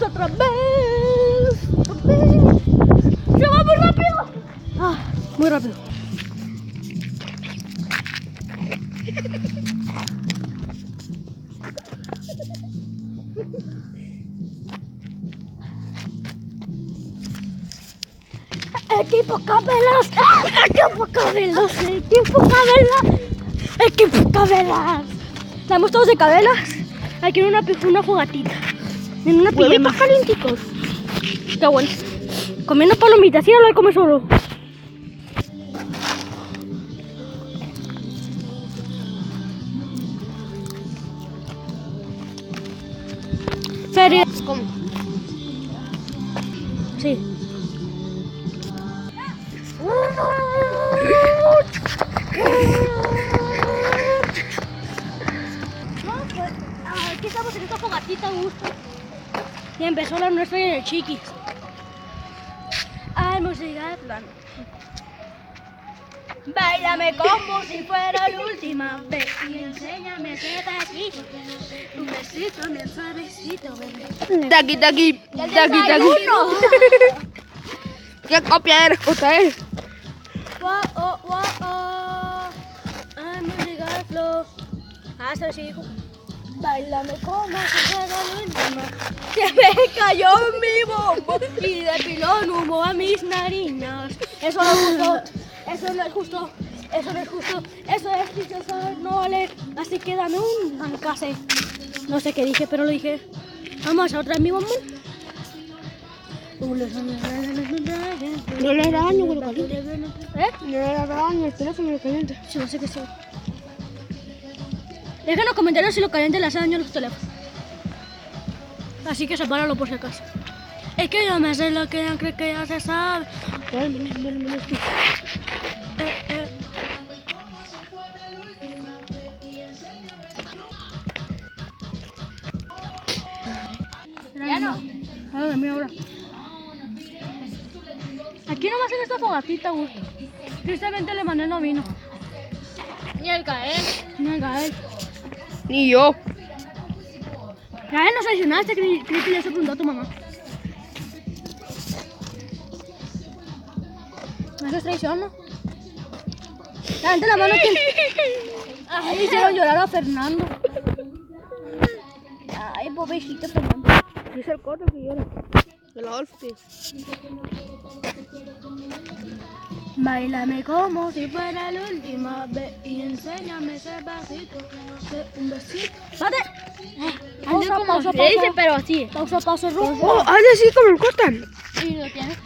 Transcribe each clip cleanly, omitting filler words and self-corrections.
¡Otra vez! ¡Se va muy rápido! Ah, muy rápido. Equipo Cabelas, equipo Cabelas, equipo Cabelas, equipo Cabelas. Estamos todos de Cabelas. Aquí en una fogatita, en una pijama. Huevitos calientitos. Está bueno. Comiendo palomitas, ¿sí o lo come solo? ¿Serio? ¿Cómo? Sí. Aquí estamos en esta fogatita a gusto. Y empezó la nuestra en el Chiquis. Al música de plano. Báilame como si fuera la última vez y enséñame ese besito. Un besito, mi suavecito, bebé. Taki, taki, taki, taki. ¿Qué copia eres? ¿Cosa es? Wow, oh, wow, oh. Al música de flow. Hasta el chico. Báilame como si fuera la última. Que me cayó mi bombo y depiló en humo a mis narinas. Eso no es justo, eso no es justo, eso no es justo, eso es dichoso, no vale. Así que dame un ancase. No sé qué dije, pero lo dije. Vamos a otra vez mi bombón. No le hará daño con lo caliente. ¿Eh? No le hará daño el teléfono lo caliente. Sí, no sé qué sea. Dejen en los comentarios si lo caliente le hace daño a los teléfonos. Así que sepáralo por si acaso. Es que yo me sé lo que no creo que ya se sabe. Ya no. Ahora, mira ahora. Aquí nomás en esta fogatita, güey. Tristemente le mandé no vino. Ni el caer. Ni el Gael. Ni yo. Gael nos traicionaste, creí que ya se preguntó a tu mamá. Eso es traición, ¿no? Levante la mano que... Ay, hicieron llorar a Fernando. Ay, pobrecito Fernando. Dice el corto que llora. De la Olfi. Báilame como si fuera la última vez y enséñame ese besito. Un besito. ¡Pate! Pausa, pausa, pausa. Dice, pero así. Pausa, pausa, rojo. Oh, hazle así como lo cortan. Sí, lo tiene.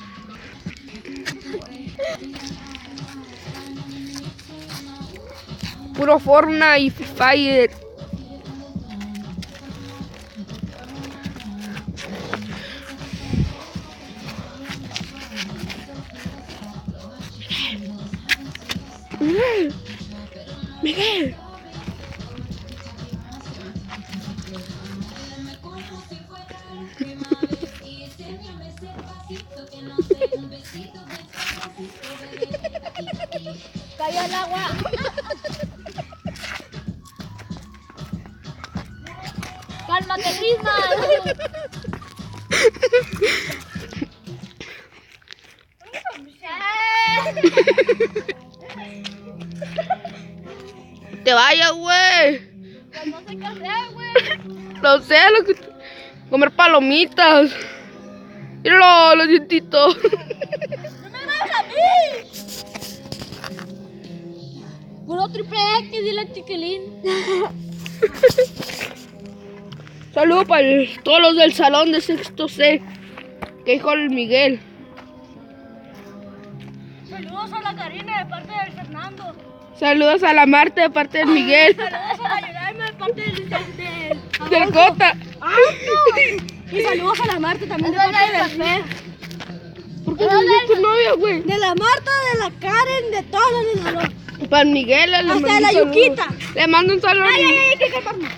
Puro Fortnite y Free Fire. Miguel. Cayó el agua. Cálmate, Risma. Te vayas, güey. No sé qué hacer, güey. Lo sé, lo que... comer palomitas. Míralo, los dientitos. ¡No me vas a mí! Puro triple X, dile al chiquilín. Saludos para todos los del salón de sexto C. Que dijo el Miguel. Saludos a la Karina de parte del Fernando. Saludos a la Marta de parte del Miguel. Saludos a la Yuraima de parte del Del Cota. Y saludos a la Marta también de parte del Fer. ¿Por qué no es tu novia, güey? De la Marta, de la Karen, de todos los de Salón. Para Miguel le mando Hasta de un la saludo. Yuquita. Le mando un saludo. Ay, que calmarme.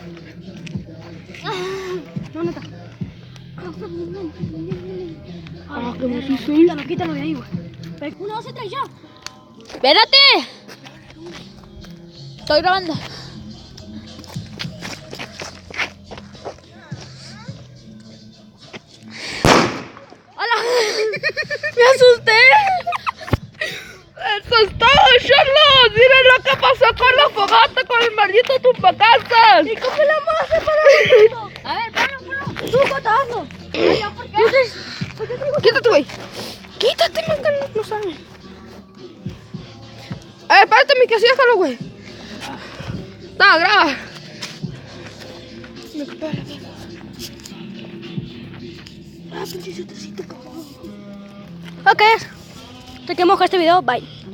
¿Dónde está? Ah, qué bonito. Quítalo de ahí, güey. 1, 2, 3, ya. ¡Espérate! Estoy grabando. ¡Hola! ¡Me asusté! ¡Asustado, Charlotte! ¡Miren lo que pasó con la fogata, con el maldito tumbacasas! ¿Y cómo le vamos a hacer para esto? A ver, ponlo. Tú, cotazo. ¿Por qué? Quítate, güey. Quítate, man, que no sabe. Espérate, que así déjalo, güey. No, graba. Ok. Te que moja este video. Bye.